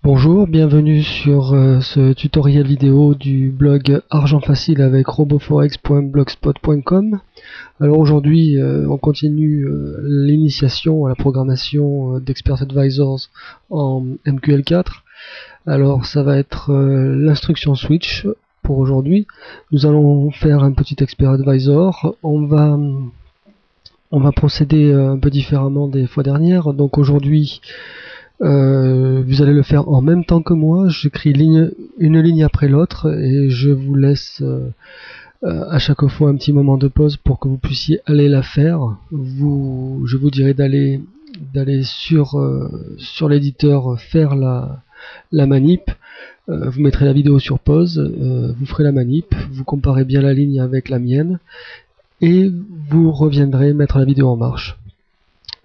Bonjour, bienvenue sur ce tutoriel vidéo du blog Argent Facile avec roboforex.blogspot.com. Alors aujourd'hui, on continue l'initiation à la programmation d'Expert Advisors en MQL4. Alors ça va être l'instruction switch pour aujourd'hui. Nous allons faire un petit Expert Advisor. On va procéder un peu différemment des fois dernières. Donc aujourd'hui, vous allez le faire en même temps que moi. J'écris une ligne après l'autre et je vous laisse à chaque fois un petit moment de pause pour que vous puissiez aller la faire. Je vous dirai d'aller sur l'éditeur faire la manip. Vous mettrez la vidéo sur pause, vous ferez la manip, vous comparez bien la ligne avec la mienne et vous reviendrez mettre la vidéo en marche.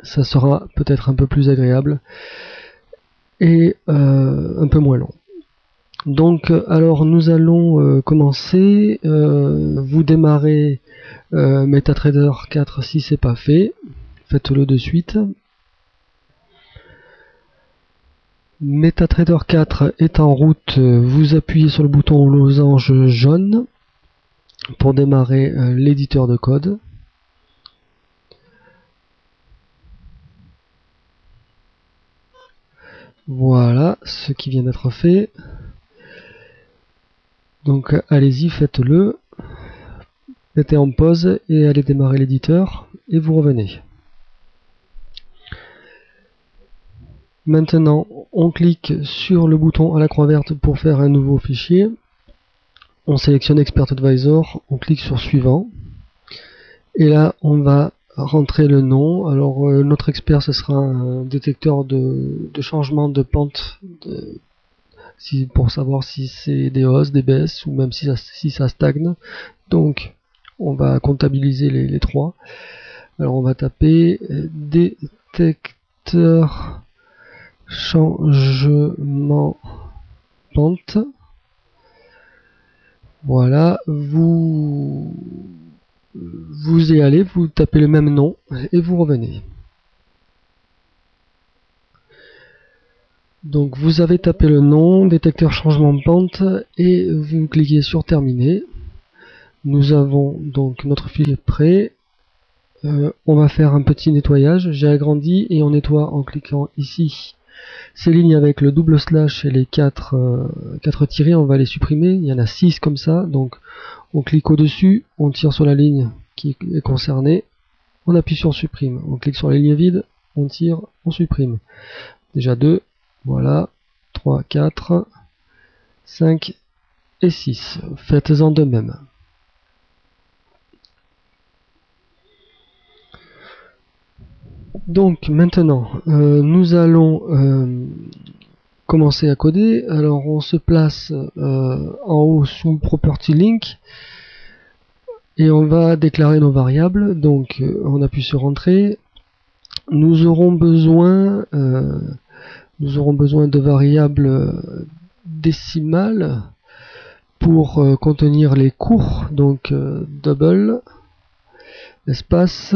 Ça sera peut-être un peu plus agréable et un peu moins long. Donc alors nous allons commencer. Vous démarrez MetaTrader 4 si c'est pas fait, faites-le de suite. MetaTrader 4 est en route, vous appuyez sur le bouton losange jaune pour démarrer l'éditeur de code. Voilà ce qui vient d'être fait. Donc allez-y, faites-le. Mettez en pause et allez démarrer l'éditeur et vous revenez. Maintenant, on clique sur le bouton à la croix verte pour faire un nouveau fichier. On sélectionne Expert Advisor, on clique sur Suivant. Et là, on va rentrer le nom. Alors, notre expert, ce sera un détecteur de changement de pente pour savoir si c'est des hausses, des baisses ou même si ça stagne. Donc, on va comptabiliser les trois. Alors, on va taper détecteur changement pente. Voilà, vous y allez, vous tapez le même nom et vous revenez. Donc vous avez tapé le nom, détecteur changement de pente, et vous cliquez sur terminer. Nous avons donc notre fichier prêt. On va faire un petit nettoyage. J'ai agrandi et on nettoie en cliquant ici. Ces lignes avec le double slash et les 4 tirés, on va les supprimer. Il y en a 6 comme ça, donc on clique au-dessus, on tire sur la ligne qui est concernée, on appuie sur supprime, on clique sur la ligne vide, on tire, on supprime. Déjà 2, voilà, 3, 4, 5 et 6. Faites-en de même. Donc maintenant, nous allons commencer à coder. Alors on se place en haut sous Property Link et on va déclarer nos variables. Donc on appuie sur Entrée. Nous aurons besoin de variables décimales pour contenir les cours. Donc double espace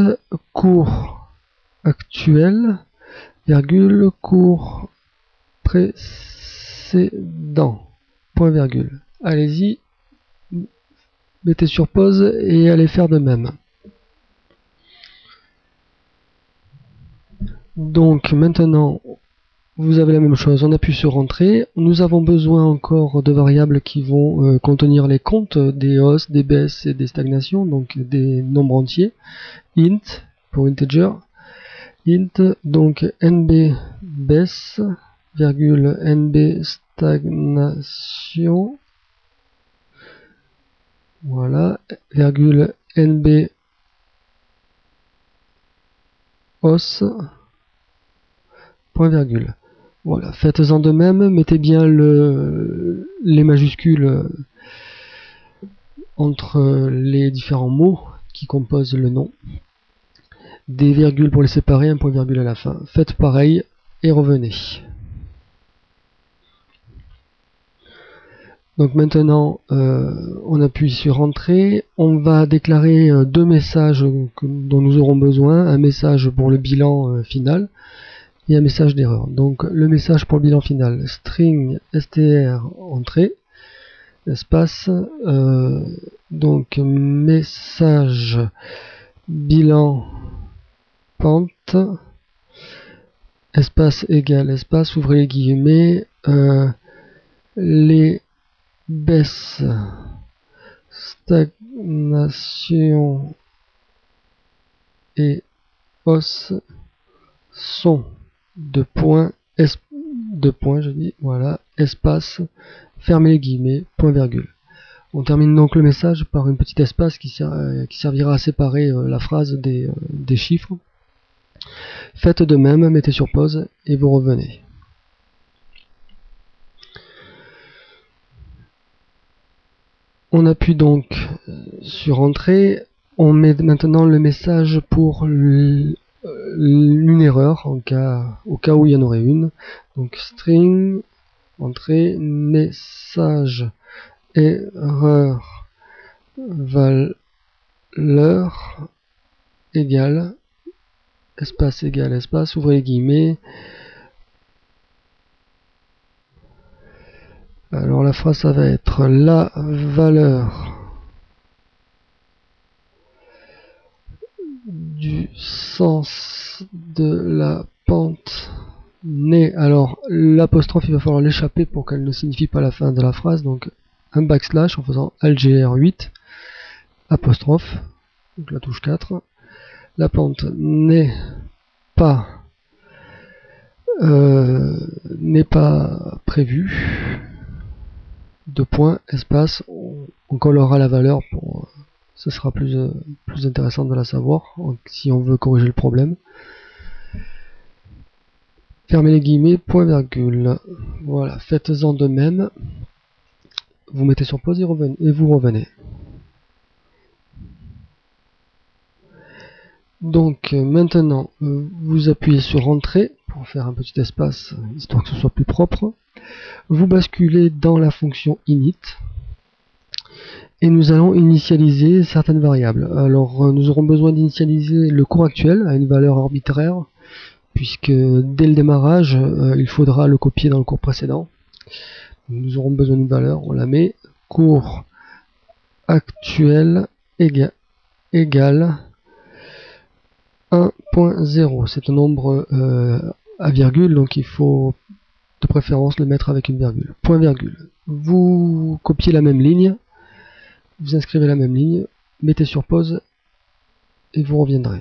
cours actuel, virgule, cours précédent, point virgule. Allez-y, mettez sur pause et allez faire de même. Donc maintenant, vous avez la même chose, on appuie sur Entrée. Nous avons besoin encore de variables qui vont contenir les comptes des hausses, des baisses et des stagnations, donc des nombres entiers. Int pour integer. Int, donc nb baisse, virgule, nb stagnation, voilà, virgule, nb hausse, point virgule. Voilà, faites-en de même, mettez bien les majuscules entre les différents mots qui composent le nom. Des virgules pour les séparer, un point virgule à la fin. Faites pareil et revenez. Donc maintenant, on appuie sur Entrée. On va déclarer deux messages dont nous aurons besoin. Un message pour le bilan final et un message d'erreur. Donc le message pour le bilan final, string str entrée, espace, donc message bilan pente, espace égal espace, ouvrez les guillemets, les baisses stagnation et hausse sont de points, je dis, voilà, espace, fermez les guillemets, point virgule. On termine donc le message par une petite espace qui servira à séparer la phrase des chiffres. Faites de même, mettez sur pause et vous revenez. On appuie donc sur Entrée. On met maintenant le message pour une erreur au cas où il y en aurait une. Donc string, entrée, message, erreur, valeur, égale, espace, ouvrez les guillemets. Alors la phrase ça va être la valeur du sens de la pente n'est. Alors l'apostrophe il va falloir l'échapper pour qu'elle ne signifie pas la fin de la phrase, donc un backslash en faisant LGR8 apostrophe, donc la touche 4. La pente n'est pas prévue, deux points, espace, on collera la valeur pour ce sera plus intéressant de la savoir si on veut corriger le problème. Fermez les guillemets, point virgule. Voilà, faites-en de même. Vous mettez sur pause et vous revenez. Donc maintenant, vous appuyez sur Entrée pour faire un petit espace, histoire que ce soit plus propre. Vous basculez dans la fonction init. Et nous allons initialiser certaines variables. Alors nous aurons besoin d'initialiser le cours actuel à une valeur arbitraire, puisque dès le démarrage, il faudra le copier dans le cours précédent. Nous aurons besoin d'une valeur, on la met, cours actuel égale 1.0. C'est un nombre à virgule, donc il faut de préférence le mettre avec une virgule. Point virgule. Vous copiez la même ligne, vous inscrivez la même ligne, mettez sur pause et vous reviendrez.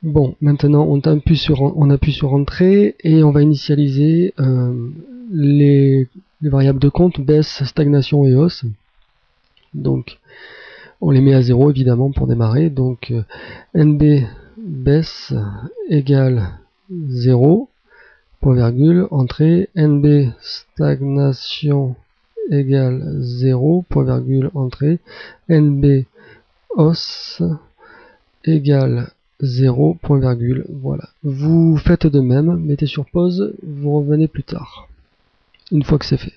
Bon, maintenant on appuie sur Entrée et on va initialiser les variables de compte, baisse, stagnation et hausse. Donc on les met à 0 évidemment pour démarrer. Donc NB baisse égale 0. Point virgule, entrée, NB stagnation égale 0, point virgule, entrée, NB hausse égale 0, point virgule, voilà. Vous faites de même, mettez sur pause, vous revenez plus tard, une fois que c'est fait.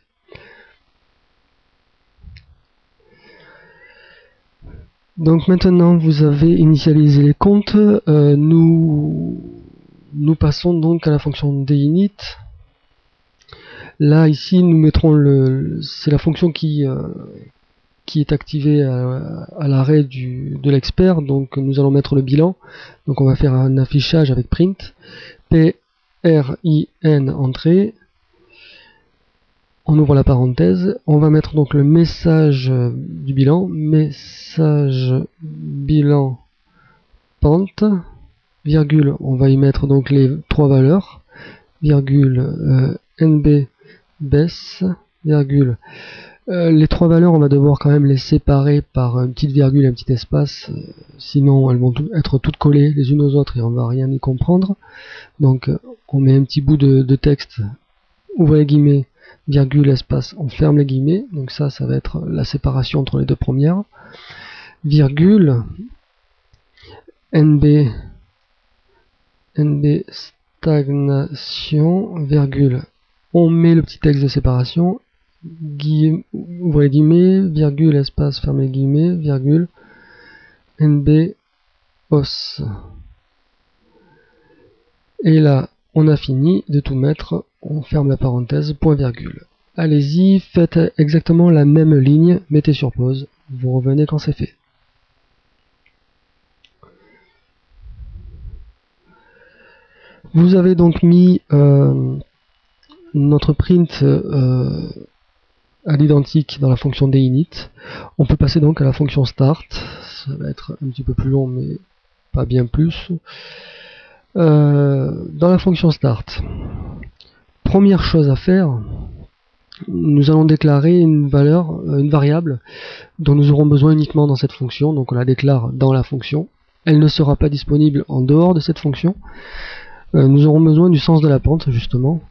Donc maintenant vous avez initialisé les comptes, nous passons donc à la fonction d'init. Là ici nous mettrons c'est la fonction qui est activée à l'arrêt de l'expert, donc nous allons mettre le bilan. Donc on va faire un affichage avec print PRIN entrée. On ouvre la parenthèse, on va mettre donc le message du bilan, message bilan pente, virgule, on va y mettre donc les trois valeurs, virgule, NB baisse, virgule. Les trois valeurs, on va devoir quand même les séparer par une petite virgule et un petit espace, sinon elles vont être toutes collées les unes aux autres et on va rien y comprendre. Donc on met un petit bout de texte, ouvrez les guillemets, virgule, espace, on ferme les guillemets, donc ça va être la séparation entre les deux premières, virgule, NB stagnation, virgule, on met le petit texte de séparation, ouvrez les guillemets, virgule, espace, fermez les guillemets, virgule, NB os. Et là, on a fini de tout mettre, on ferme la parenthèse, point virgule. Allez-y, faites exactement la même ligne, mettez sur pause, vous revenez quand c'est fait. Vous avez donc mis notre print à l'identique dans la fonction d'init. On peut passer donc à la fonction start, ça va être un petit peu plus long mais pas bien plus. Dans la fonction start, première chose à faire, nous allons déclarer une valeur, une variable dont nous aurons besoin uniquement dans cette fonction, donc on la déclare dans la fonction. Elle ne sera pas disponible en dehors de cette fonction. Nous aurons besoin du sens de la pente justement.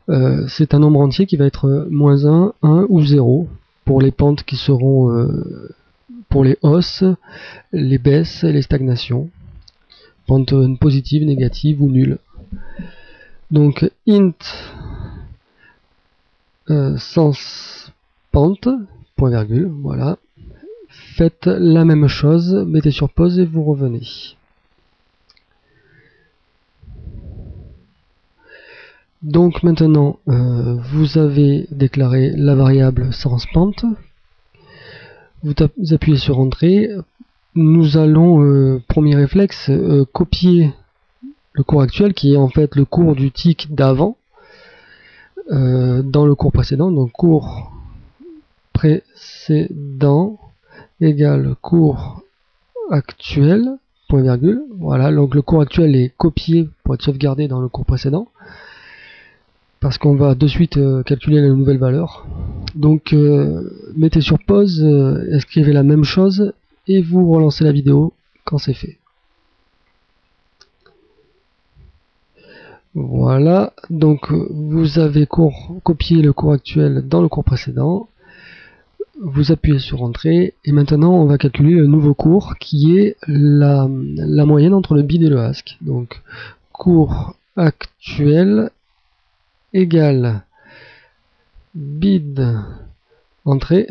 C'est un nombre entier qui va être -1, 1 ou 0 pour les pentes qui seront pour les hausses, les baisses et les stagnations. Pente positive, négative ou nulle. Donc int sens pente, point virgule, voilà. Faites la même chose, mettez sur pause et vous revenez. Donc maintenant, vous avez déclaré la variable sens pente. Vous appuyez sur entrée. Nous allons, premier réflexe, copier le cours actuel qui est en fait le cours du tick d'avant dans le cours précédent. Donc cours précédent égale cours actuel, point virgule. Voilà, donc le cours actuel est copié pour être sauvegardé dans le cours précédent parce qu'on va de suite calculer la nouvelle valeur. Donc mettez sur pause, écrivez la même chose et vous relancez la vidéo quand c'est fait. Voilà, donc vous avez copié le cours actuel dans le cours précédent, vous appuyez sur entrée et maintenant on va calculer le nouveau cours qui est la moyenne entre le bid et le ask. Donc cours actuel égale bid entrée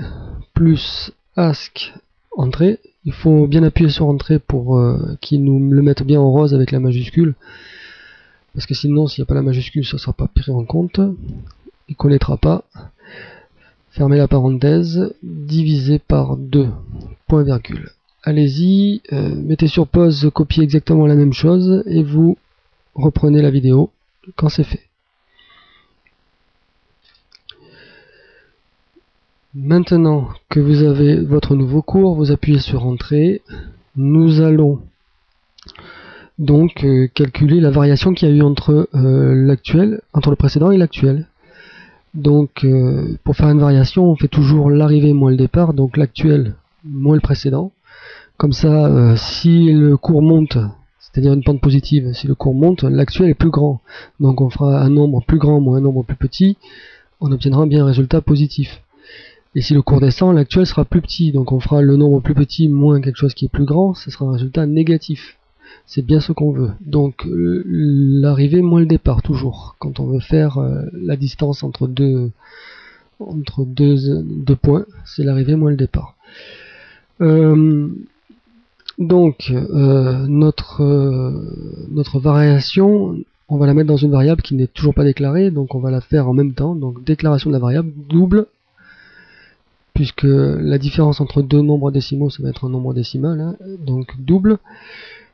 plus ask entrée. Il faut bien appuyer sur entrée pour qu'il nous le mette bien en rose avec la majuscule. Parce que sinon, s'il n'y a pas la majuscule, ça ne sera pas pris en compte. Il ne connaîtra pas. Fermez la parenthèse, divisé par 2, point virgule. Allez-y, mettez sur pause, copiez exactement la même chose et vous reprenez la vidéo quand c'est fait. Maintenant que vous avez votre nouveau cours, vous appuyez sur entrée. Nous allons donc calculer la variation qu'il y a eu entre entre le précédent et l'actuel. Donc pour faire une variation, on fait toujours l'arrivée moins le départ, donc l'actuel moins le précédent. Comme ça, si le cours monte, c'est-à-dire une pente positive, si le cours monte, l'actuel est plus grand. Donc on fera un nombre plus grand moins un nombre plus petit, on obtiendra bien un résultat positif. Et si le cours descend, l'actuel sera plus petit, donc on fera le nombre plus petit moins quelque chose qui est plus grand, ce sera un résultat négatif. C'est bien ce qu'on veut. Donc l'arrivée moins le départ, toujours. Quand on veut faire la distance entre deux points, c'est l'arrivée moins le départ. Donc notre variation, on va la mettre dans une variable qui n'est toujours pas déclarée, donc on va la faire en même temps. Donc déclaration de la variable double, puisque la différence entre deux nombres décimaux, ça va être un nombre décimal, hein, donc double.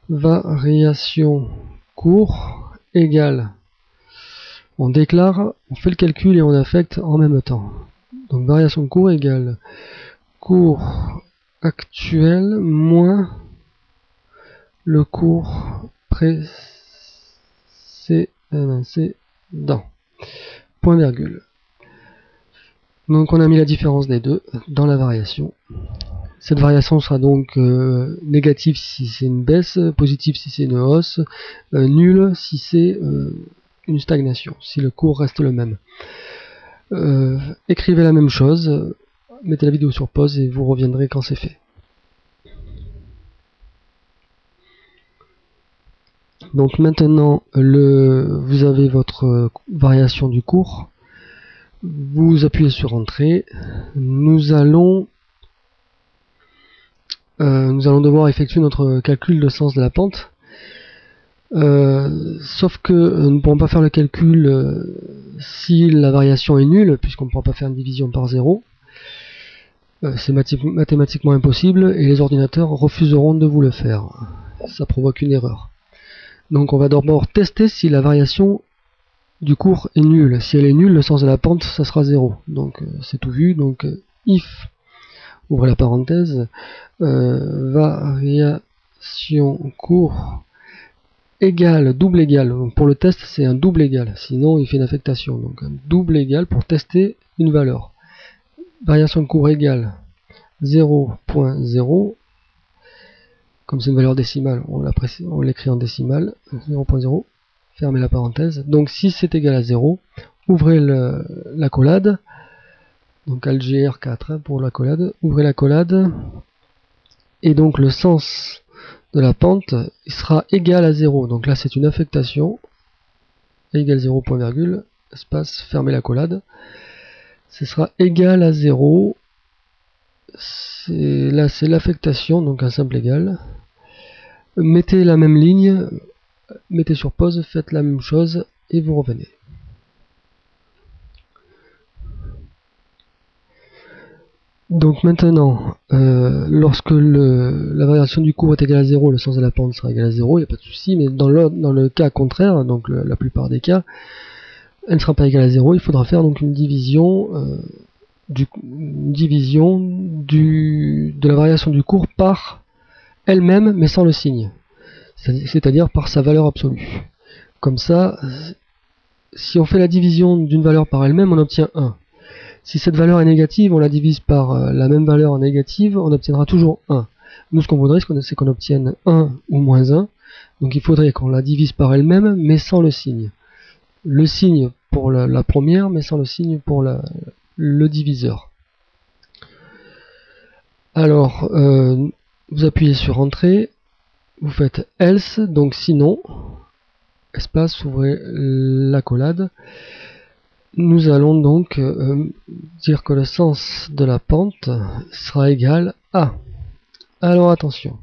Variation cours égale, on déclare, on fait le calcul et on affecte en même temps. Donc variation cours égale cours actuel moins le cours précédent, point virgule. Donc on a mis la différence des deux dans la variation. Cette variation sera donc négative si c'est une baisse, positive si c'est une hausse, nulle si c'est une stagnation, si le cours reste le même. Écrivez la même chose, mettez la vidéo sur pause et vous reviendrez quand c'est fait. Donc maintenant, vous avez votre variation du cours. Vous appuyez sur entrée. Nous allons nous allons devoir effectuer notre calcul de sens de la pente. Sauf que nous ne pourrons pas faire le calcul si la variation est nulle, puisqu'on ne pourra pas faire une division par 0. C'est mathématiquement impossible et les ordinateurs refuseront de vous le faire. Ça provoque une erreur. Donc on va d'abord tester si la variation du cours est nulle. Si elle est nulle, le sens de la pente, ça sera 0. Donc c'est tout vu. Donc if, ouvrez la parenthèse, variation cours égal, double égal. Donc pour le test, c'est un double égal. Sinon, il fait une affectation. Donc un double égal pour tester une valeur. Variation de cours égale 0.0. Comme c'est une valeur décimale, on l'écrit en décimale. 0.0. Fermez la parenthèse. Donc si c'est égal à 0, ouvrez l'accolade. Donc algr 4 pour l'accolade. Ouvrez l'accolade. Et donc le sens de la pente il sera égal à 0. Donc là c'est une affectation. Égale 0, point virgule, espace, fermez l'accolade. Ce sera égal à 0. Là c'est l'affectation, donc un simple égal. Mettez la même ligne, mettez sur pause, faites la même chose et vous revenez. Donc maintenant, lorsque la variation du cours est égale à 0, le sens de la pente sera égal à 0, il n'y a pas de souci, mais dans le cas contraire, donc la plupart des cas, elle ne sera pas égale à 0, il faudra faire donc une division, de la variation du cours par elle-même, mais sans le signe, c'est-à-dire par sa valeur absolue. Comme ça, si on fait la division d'une valeur par elle-même, on obtient 1. Si cette valeur est négative, on la divise par la même valeur négative, on obtiendra toujours 1. Nous, ce qu'on voudrait, c'est qu'on obtienne 1 ou moins 1. Donc il faudrait qu'on la divise par elle-même, mais sans le signe. Le signe pour la première, mais sans le signe pour le diviseur. Alors, vous appuyez sur Entrée, vous faites Else, donc sinon, espace, ouvrez l'accolade. Nous allons donc dire que le sens de la pente sera égal à... Alors attention.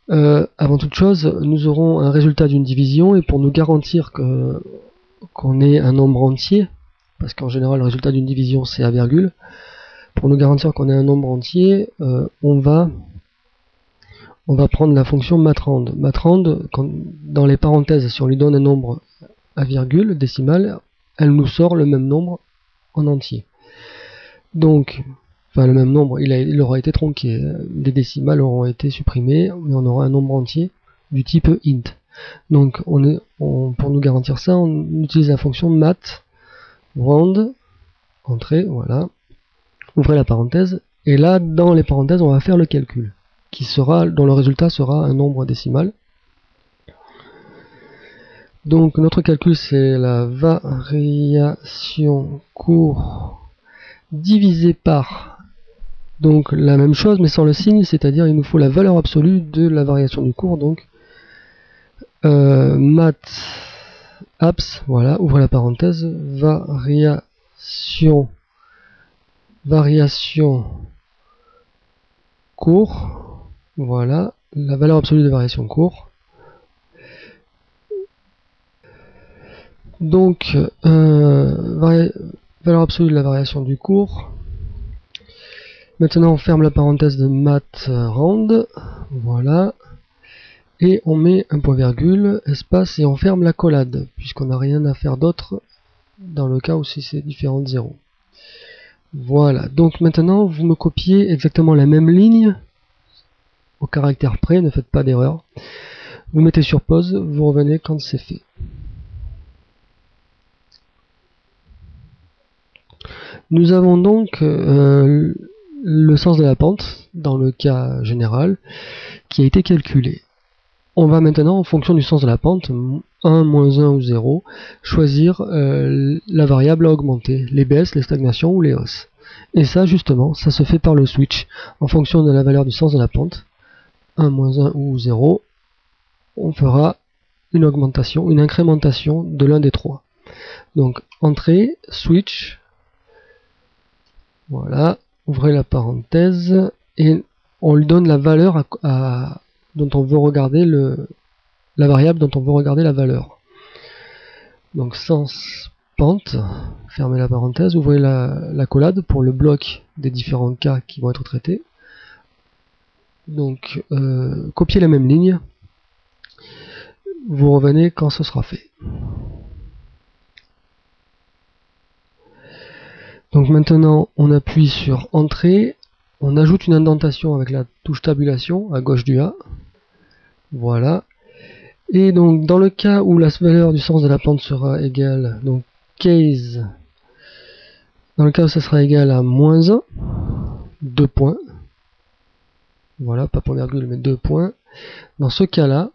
Avant toute chose, nous aurons un résultat d'une division et pour nous garantir qu'on ait un nombre entier, parce qu'en général le résultat d'une division c'est A virgule, pour nous garantir qu'on ait un nombre entier, on va prendre la fonction matrand. Matrand, dans les parenthèses, si on lui donne un nombre à virgule décimale, elle nous sort le même nombre en entier. Donc, enfin le même nombre, il aura été tronqué. Les décimales auront été supprimées, mais on aura un nombre entier du type int. Donc, pour nous garantir ça, on utilise la fonction mat round, entrée, voilà, ouvrez la parenthèse, et là, dans les parenthèses, on va faire le calcul, dont le résultat sera un nombre décimal. Donc notre calcul c'est la variation cours divisé par donc la même chose mais sans le signe, c'est-à-dire il nous faut la valeur absolue de la variation du cours, donc mat apps, voilà, ouvrez la parenthèse, variation cours, voilà, la valeur absolue de variation cours. Donc, valeur absolue de la variation du cours. Maintenant, on ferme la parenthèse de mat round. Voilà. Et on met un point virgule, espace, et on ferme la collade, puisqu'on n'a rien à faire d'autre dans le cas où si c'est différent de 0. Voilà. Donc maintenant, vous me copiez exactement la même ligne, au caractère près, ne faites pas d'erreur. Vous mettez sur pause, vous revenez quand c'est fait. Nous avons donc le sens de la pente, dans le cas général, qui a été calculé. On va maintenant, en fonction du sens de la pente, 1, moins 1 ou 0, choisir la variable à augmenter, les baisses, les stagnations ou les hausses. Et ça, justement, ça se fait par le switch. En fonction de la valeur du sens de la pente, 1, moins 1 ou 0, on fera une augmentation, une incrémentation de l'un des trois. Donc, entrée, switch, voilà, ouvrez la parenthèse, et on lui donne la valeur dont on veut regarder la variable dont on veut regarder la valeur. Donc sens pente, fermez la parenthèse, ouvrez la collade pour le bloc des différents cas qui vont être traités. Donc copiez la même ligne, vous revenez quand ce sera fait. Donc maintenant on appuie sur Entrée, on ajoute une indentation avec la touche tabulation à gauche du A. Voilà. Et donc dans le cas où la valeur du sens de la pente sera égale, donc case, dans le cas où ça sera égal à moins 1, 2 points. Voilà, pas point virgule mais 2 points. Dans ce cas-là,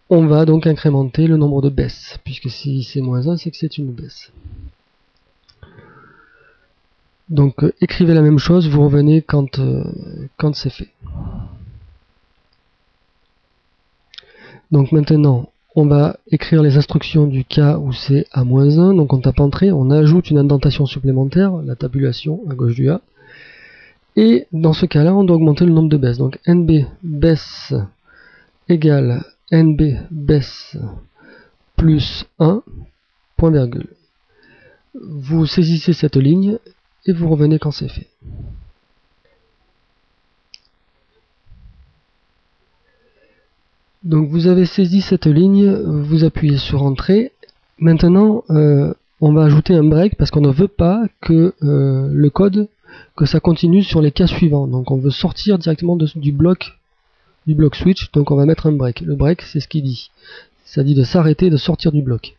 on va donc incrémenter le nombre de baisses, puisque si c'est moins 1, c'est que c'est une baisse. Donc écrivez la même chose, vous revenez quand c'est fait. Donc maintenant, on va écrire les instructions du cas où c'est à moins 1. Donc on tape Entrée, on ajoute une indentation supplémentaire, la tabulation à gauche du A. Et dans ce cas-là, on doit augmenter le nombre de baisses. Donc NB baisse égale NB baisse plus 1, point virgule. Vous saisissez cette ligne et vous revenez quand c'est fait. Donc vous avez saisi cette ligne, vous appuyez sur Entrée. Maintenant, on va ajouter un break parce qu'on ne veut pas que le code, que ça continue sur les cas suivants. Donc on veut sortir directement du bloc switch, donc on va mettre un break. Le break, c'est ce qu'il dit. Ça dit de s'arrêter, de sortir du bloc.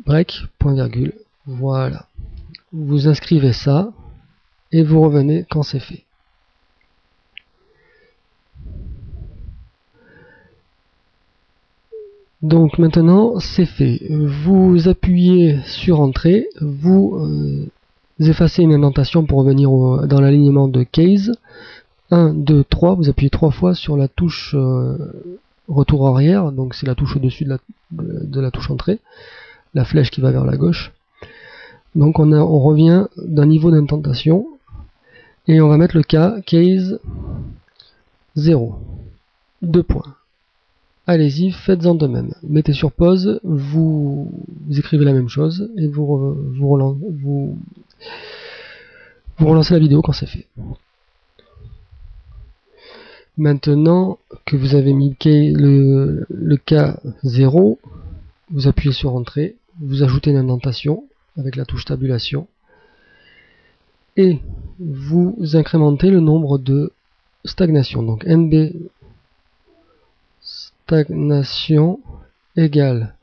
Break, point virgule, voilà. Vous inscrivez ça et vous revenez quand c'est fait. Donc maintenant c'est fait. Vous appuyez sur Entrée, vous effacez une indentation pour revenir dans l'alignement de case. 1, 2, 3, vous appuyez 3 fois sur la touche retour arrière, donc c'est la touche au-dessus de la touche Entrée, la flèche qui va vers la gauche. Donc on revient d'un niveau d'indentation et on va mettre le cas case 0. 2 points. Allez-y, faites-en de même. Mettez sur pause, vous écrivez la même chose et vous relancez la vidéo quand c'est fait. Maintenant que vous avez mis le cas 0, vous appuyez sur Entrée, vous ajoutez une indentation avec la touche tabulation et vous incrémentez le nombre de stagnations. Donc NB stagnation égale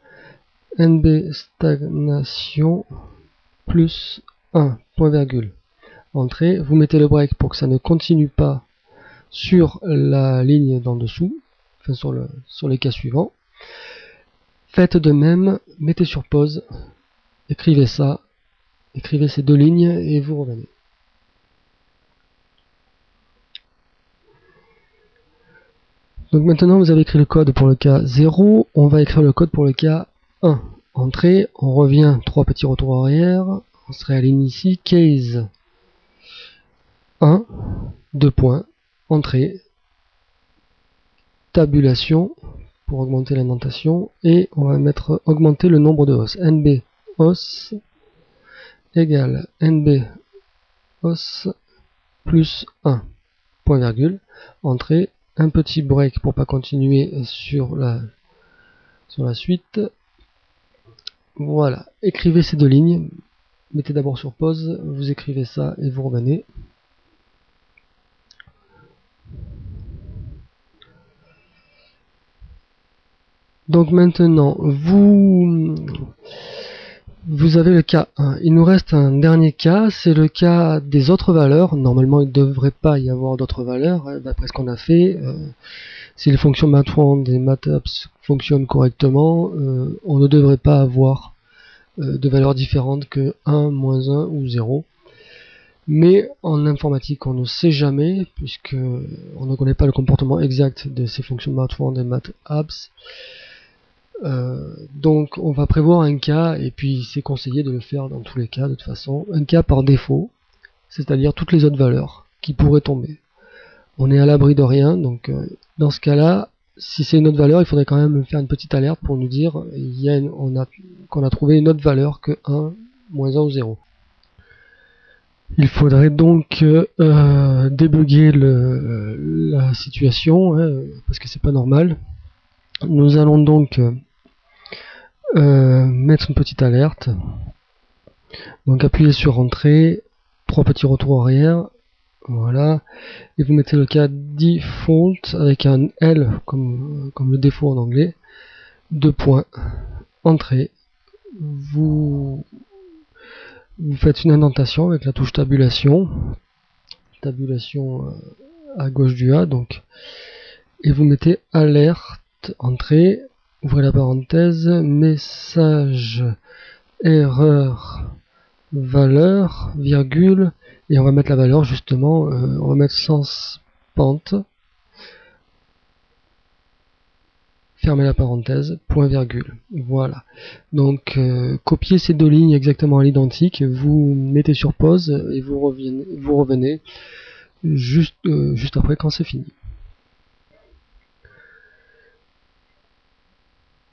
NB stagnation plus 1, point virgule. Entrée, vous mettez le break pour que ça ne continue pas sur la ligne d'en dessous, enfin sur les cas suivants. Faites de même, mettez sur pause, écrivez ça, écrivez ces deux lignes et vous revenez. Donc maintenant vous avez écrit le code pour le cas 0, on va écrire le code pour le cas 1. Entrée, on revient 3 petits retours arrière, on se réaligne ici, case 1, 2 points, entrée, tabulation pour augmenter l'indentation et on va mettre augmenter le nombre de os. NB os égale NB os plus 1, point virgule, entrée, un petit break pour pas continuer sur la suite. Voilà, écrivez ces deux lignes, mettez d'abord sur pause, vous écrivez ça et vous revenez. Donc maintenant, vous avez le cas 1. Il nous reste un dernier cas, c'est le cas des autres valeurs. Normalement, il ne devrait pas y avoir d'autres valeurs, d'après ce qu'on a fait. Si les fonctions math_found et math_ops fonctionnent correctement, on ne devrait pas avoir de valeurs différentes que 1, moins 1 ou 0. Mais en informatique, on ne sait jamais, puisque on ne connaît pas le comportement exact de ces fonctions math_found et math_ops. Donc on va prévoir un cas, et puis c'est conseillé de le faire dans tous les cas de toute façon, un cas par défaut, c'est-à-dire toutes les autres valeurs. qui pourrait tomber. On est à l'abri de rien, donc dans ce cas-là, si c'est une autre valeur, il faudrait quand même faire une petite alerte pour nous dire qu'on a trouvé une autre valeur que 1, moins 1 ou 0. Il faudrait donc débugger la situation, hein, parce que c'est pas normal. Nous allons donc mettre une petite alerte. Donc appuyez sur Entrée, 3 petits retours arrière, voilà, et vous mettez le cas default avec un L comme le défaut en anglais, 2 points, Entrée, vous faites une indentation avec la touche tabulation à gauche du A, donc, et vous mettez alerte, Entrée, ouvrez la parenthèse, message, erreur, valeur, virgule, et on va mettre la valeur justement, on va mettre sens pente, fermez la parenthèse, point virgule, voilà. Donc copiez ces deux lignes exactement à l'identique, vous mettez sur pause et vous revenez juste après quand c'est fini.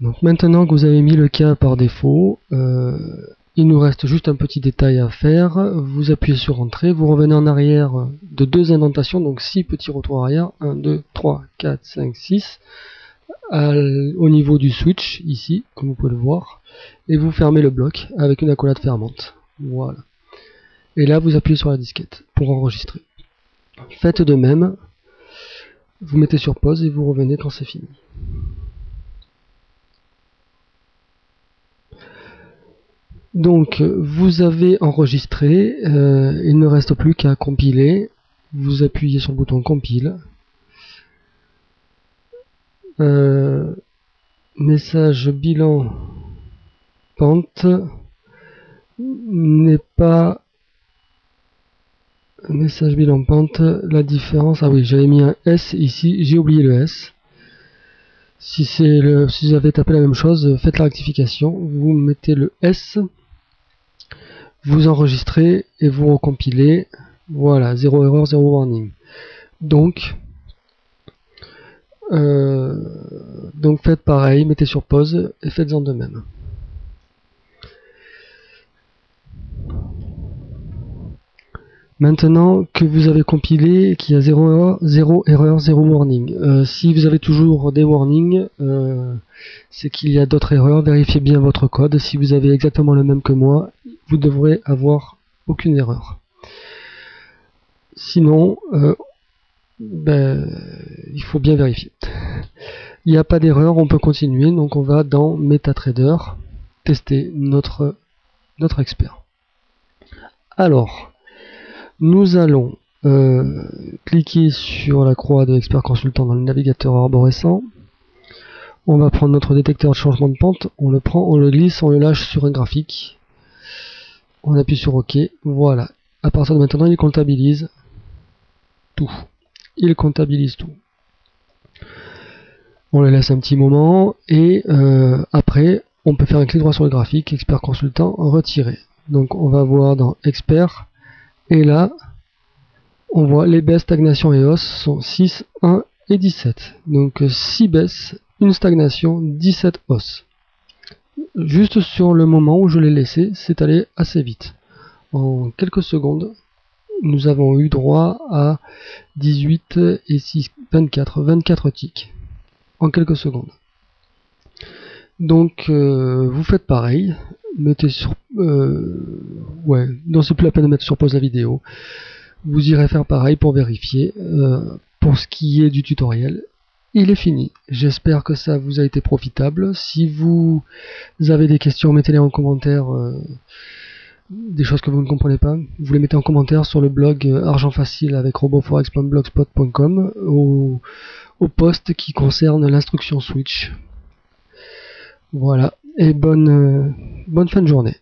Donc maintenant que vous avez mis le cas par défaut, il nous reste juste un petit détail à faire. Vous appuyez sur Entrée, vous revenez en arrière de 2 indentations, donc 6 petits retours arrière, 1, 2, 3, 4, 5, 6, au niveau du switch, ici, comme vous pouvez le voir, et vous fermez le bloc avec une accolade fermante. Voilà. Et là, vous appuyez sur la disquette pour enregistrer. Faites de même, vous mettez sur pause et vous revenez quand c'est fini. Donc vous avez enregistré, il ne reste plus qu'à compiler. Vous appuyez sur le bouton compile. Message bilan pente n'est pas message bilan pente, la différence, ah oui, j'avais mis un S ici, j'ai oublié le S. Si vous avez tapé la même chose, faites la rectification, vous mettez le S, vous enregistrez et vous recompilez. Voilà, 0 erreur, 0 warning. Donc faites pareil, mettez sur pause et faites-en de même. Maintenant que vous avez compilé, qu'il y a 0 erreur, 0 warning. Si vous avez toujours des warnings, c'est qu'il y a d'autres erreurs. Vérifiez bien votre code. Si vous avez exactement le même que moi, vous devrez avoir aucune erreur. Sinon, il faut bien vérifier. Il n'y a pas d'erreur, on peut continuer. Donc on va dans MetaTrader, tester notre expert. Alors, nous allons cliquer sur la croix de l'expert consultant dans le navigateur arborescent. On va prendre notre détecteur de changement de pente, on le prend, on le glisse, on le lâche sur un graphique. On appuie sur OK. Voilà. À partir de maintenant, il comptabilise tout. Il comptabilise tout. On le laisse un petit moment et après, on peut faire un clic droit sur le graphique, expert consultant, retirer. Donc on va voir dans expert. Et là, on voit les baisses, stagnation et hausse sont 6, 1 et 17. Donc 6 baisses, une stagnation, 17 hausses. Juste sur le moment où je l'ai laissé, c'est allé assez vite. En quelques secondes, nous avons eu droit à 18 et 6, 24 ticks. En quelques secondes. Donc vous faites pareil. Mettez sur... non, c'est plus la peine de mettre sur pause la vidéo. Vous irez faire pareil pour vérifier. Pour ce qui est du tutoriel, il est fini. J'espère que ça vous a été profitable. Si vous avez des questions, mettez-les en commentaire. Des choses que vous ne comprenez pas, vous les mettez en commentaire sur le blog Argent Facile avec robotforex.blogspot.com au post qui concerne l'instruction switch. Voilà, et bonne fin de journée.